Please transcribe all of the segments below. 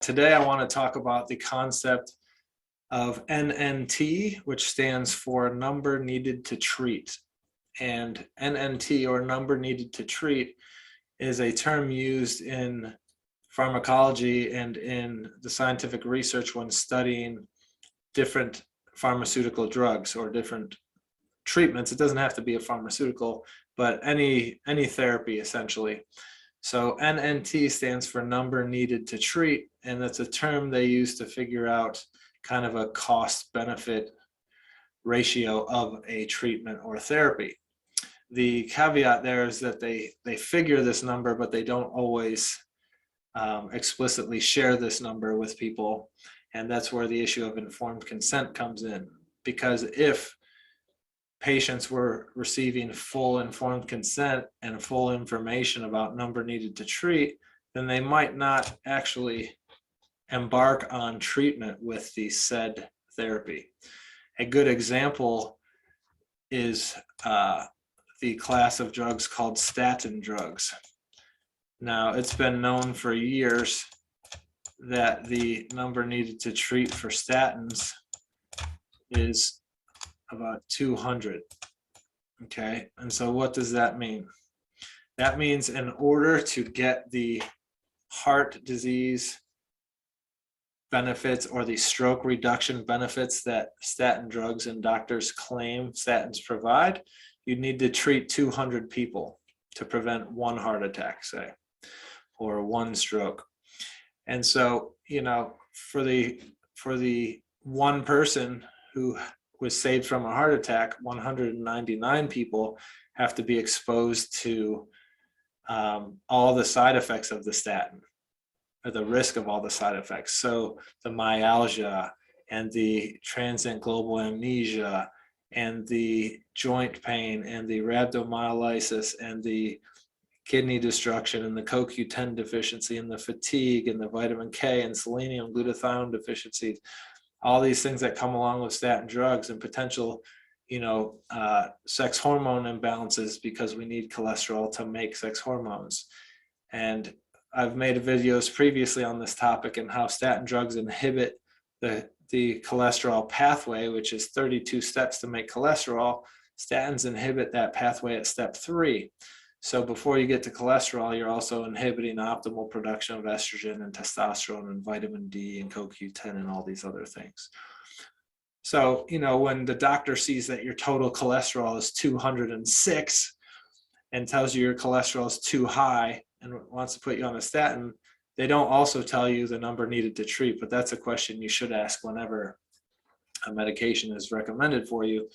Today, I want to talk about the concept of NNT, which stands for number needed to treat. And NNT, or number needed to treat, is a term used in pharmacology and in the scientific research when studying different pharmaceutical drugs or different treatments. It doesn't have to be a pharmaceutical, but any therapy essentially. So NNT stands for number needed to treat, and that's a term they use to figure out kind of a cost-benefit ratio of a treatment or therapy. The caveat there is that they figure this number, but they don't always explicitly share this number with people, and that's where the issue of informed consent comes in. Because if patients were receiving full informed consent and full information about number needed to treat, then they might not actually embark on treatment with the said therapy. A good example is the class of drugs called statin drugs. Now, it's been known for years that the number needed to treat for statins is about 200. Okay, and so what does that mean? That means in order to get the heart disease benefits or the stroke reduction benefits that statin drugs and doctors claim statins provide, you need to treat 200 people to prevent one heart attack, say, or one stroke. And so, you know, for the one person who was saved from a heart attack, 199 people have to be exposed to all the side effects of the statin, or the risk of all the side effects. So the myalgia and the transient global amnesia and the joint pain and the rhabdomyolysis and the kidney destruction and the CoQ10 deficiency and the fatigue and the vitamin K and selenium glutathione deficiencies, all these things that come along with statin drugs, and potential, sex hormone imbalances because we need cholesterol to make sex hormones. And I've made videos previously on this topic and how statin drugs inhibit the cholesterol pathway, which is 32 steps to make cholesterol. Statins inhibit that pathway at step 3. So before you get to cholesterol, you're also inhibiting optimal production of estrogen and testosterone and vitamin D and CoQ10 and all these other things. So, when the doctor sees that your total cholesterol is 206 and tells you your cholesterol is too high and wants to put you on a statin, they don't also tell you the number needed to treat, but that's a question you should ask whenever a medication is recommended for you.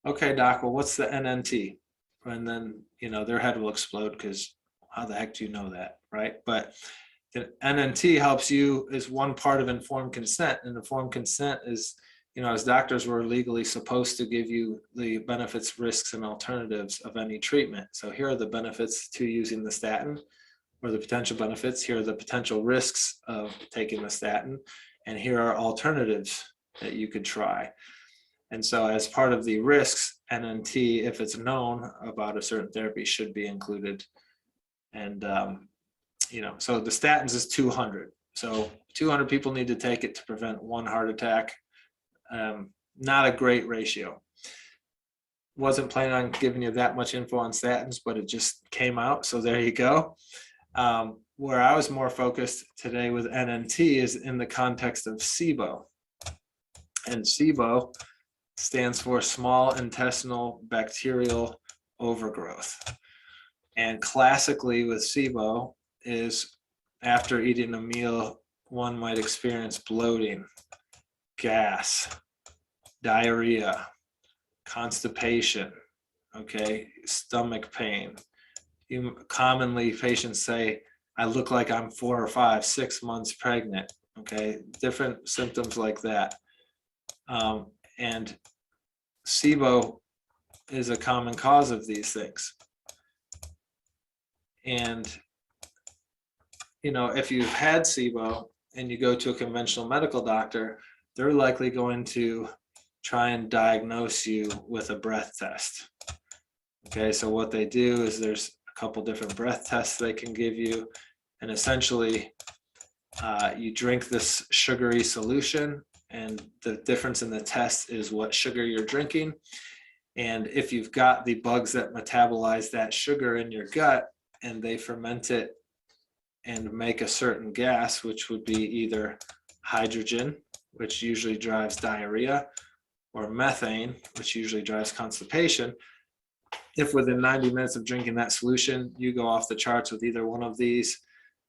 Okay, doc, well, what's the NNT? And then, their head will explode because how the heck do you know that, right? But the NNT helps you, is one part of informed consent. And informed consent is, as doctors, we're legally supposed to give you the benefits, risks, and alternatives of any treatment. So here are the benefits to using the statin, or the potential benefits. Here are the potential risks of taking the statin. And here are alternatives that you could try. And so as part of the risks, NNT, if it's known about a certain therapy, should be included. And, so the statins is 200. So 200 people need to take it to prevent one heart attack. Not a great ratio. Wasn't planning on giving you that much info on statins, but it just came out. So there you go. Where I was more focused today with NNT is in the context of SIBO. And SIBO stands for small intestinal bacterial overgrowth. And classically with SIBO is after eating a meal, one might experience bloating, gas, diarrhea, constipation, stomach pain. Commonly, patients say, I look like I'm 4 or 5, 6 months pregnant, different symptoms like that. And SIBO is a common cause of these things. And, if you've had SIBO and you go to a conventional medical doctor, they're likely going to try and diagnose you with a breath test. So what they do is there's a couple different breath tests they can give you. And essentially, You drink this sugary solution, and the difference in the test is what sugar you're drinking. And if you've got the bugs that metabolize that sugar in your gut and they ferment it and make a certain gas, which would be either hydrogen, which usually drives diarrhea, or methane, which usually drives constipation, if within 90 minutes of drinking that solution, you go off the charts with either one of these,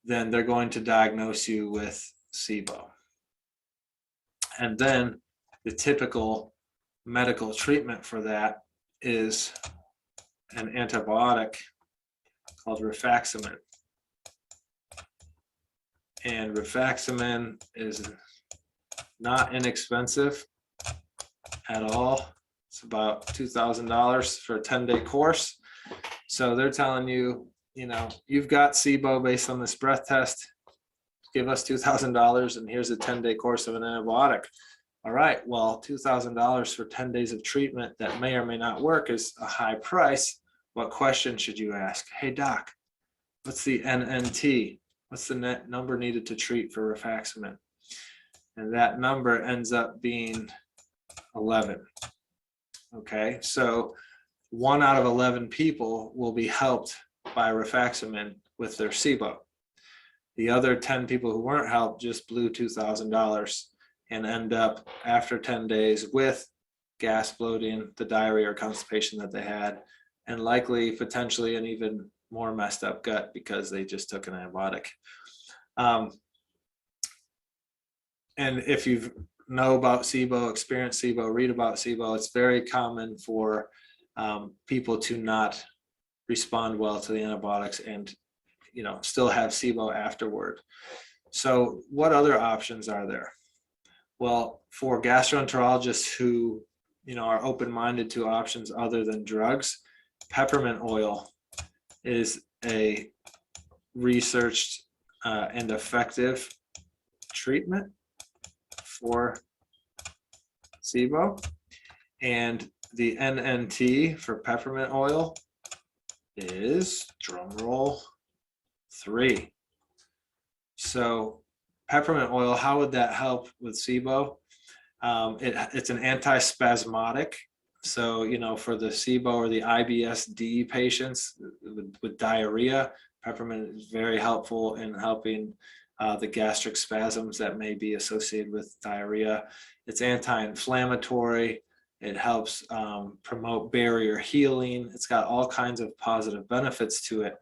then they're going to diagnose you with SIBO. And then the typical medical treatment for that is an antibiotic called Rifaximin. And Rifaximin is not inexpensive at all. It's about $2,000 for a 10-day course. So they're telling you, you know, you've got SIBO based on this breath test. Give us $2,000 and here's a 10-day course of an antibiotic. All right, well, $2,000 for 10 days of treatment that may or may not work is a high price. What question should you ask? Hey, doc, what's the NNT? What's the net number needed to treat for Rifaximin? And that number ends up being 11. Okay, so 1 out of 11 people will be helped by Rifaximin with their SIBO. The other 10 people who weren't helped just blew $2,000 and end up after 10 days with gas, bloating, the diarrhea or constipation that they had, and likely potentially an even more messed up gut because they just took an antibiotic. And if you know about SIBO, experience SIBO, read about SIBO, it's very common for people to not respond well to the antibiotics and, you know, still have SIBO afterward. So what other options are there? Well, for gastroenterologists who, you know, are open-minded to options other than drugs, peppermint oil is a researched and effective treatment for SIBO. And the NNT for peppermint oil is, drumroll, 3. So peppermint oil, how would that help with SIBO? It's an antispasmodic. So, you know, for the SIBO or the IBS-D patients with diarrhea, peppermint is very helpful in helping the gastric spasms that may be associated with diarrhea. It's anti-inflammatory. It helps promote barrier healing. It's got all kinds of positive benefits to it.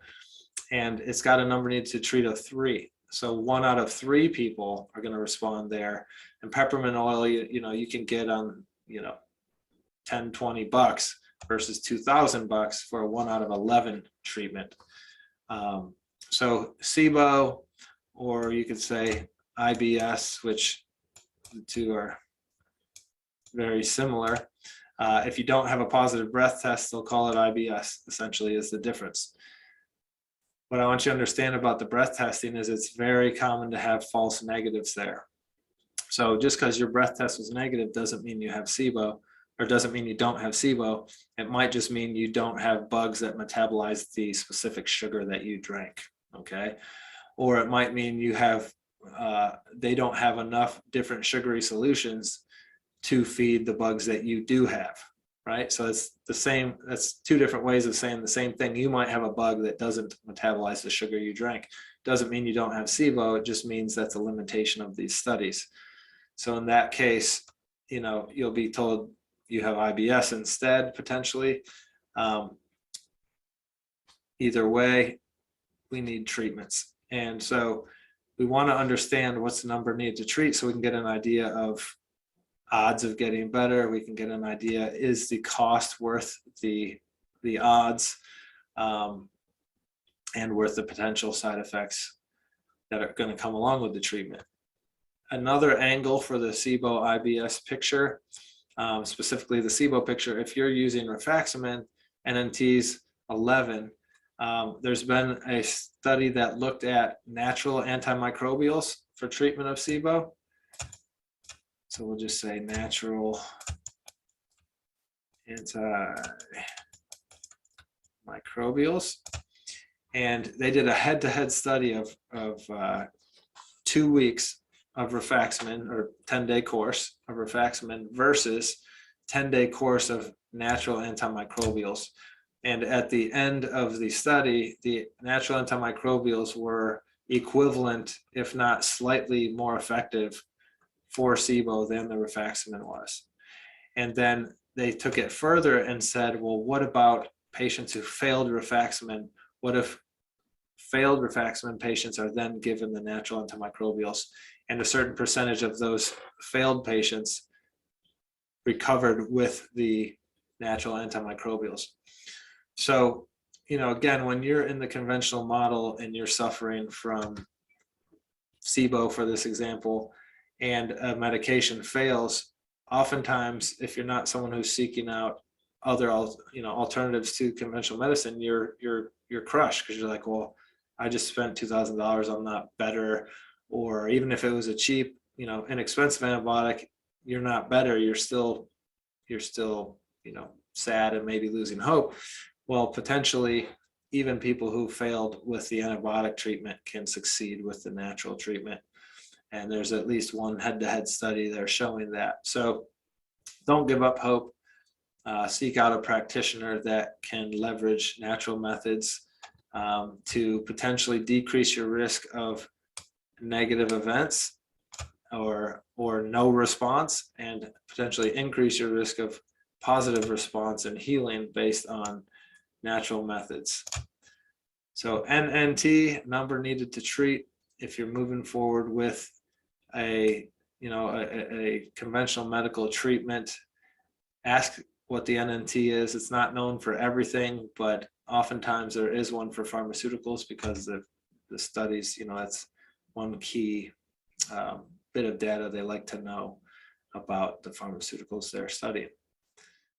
And it's got a number needed to treat of 3. So 1 out of 3 people are going to respond there. And peppermint oil, you know, you can get on, you know, $10-20 versus $2,000 for a 1 out of 11 treatment. So SIBO, or you could say IBS, which the two are very similar. If you don't have a positive breath test, they'll call it IBS, essentially is the difference. What I want you to understand about the breath testing is it's very common to have false negatives there. So just because your breath test was negative doesn't mean you have SIBO, or doesn't mean you don't have SIBO. It might just mean you don't have bugs that metabolize the specific sugar that you drank, okay? Or it might mean you have, they don't have enough different sugary solutions to feed the bugs that you do have, right? So it's the same, that's 2 different ways of saying the same thing. You might have a bug that doesn't metabolize the sugar you drank. Doesn't mean you don't have SIBO, it just means that's a limitation of these studies. So in that case, you know, you'll be told you have IBS instead, potentially. Either way, we need treatments. And so we want to understand what's the number needed to treat so we can get an idea of odds of getting better. We can get an idea, is the cost worth the odds, and worth the potential side effects that are going to come along with the treatment. Another angle for the SIBO IBS picture, specifically the SIBO picture, if you're using Rifaximin, NNT's 11, there's been a study that looked at natural antimicrobials for treatment of SIBO. So we'll just say natural antimicrobials. And they did a head-to-head study of 2 weeks of rifaximin or 10-day course of rifaximin versus 10-day course of natural antimicrobials. And at the end of the study, the natural antimicrobials were equivalent, if not slightly more effective for SIBO than the rifaximin was. And then they took it further and said, well, what about patients who failed rifaximin? What if failed rifaximin patients are then given the natural antimicrobials? And a certain percentage of those failed patients recovered with the natural antimicrobials. So, again, when you're in the conventional model and you're suffering from SIBO, for this example, and a medication fails, oftentimes, if you're not someone who's seeking out other, alternatives to conventional medicine, you're crushed because you're like, well, I just spent $2,000, I'm not better. Or even if it was a cheap, inexpensive antibiotic, you're not better. You're still, sad and maybe losing hope. Well, potentially, even people who failed with the antibiotic treatment can succeed with the natural treatment. And there's at least one head-to-head study there showing that. So don't give up hope. Seek out a practitioner that can leverage natural methods to potentially decrease your risk of negative events or no response, and potentially increase your risk of positive response and healing based on natural methods. So NNT, number needed to treat. If you're moving forward with a conventional medical treatment, ask what the NNT is. It's not known for everything, but oftentimes there is one for pharmaceuticals because of the studies. That's one key bit of data they like to know about the pharmaceuticals they're studying.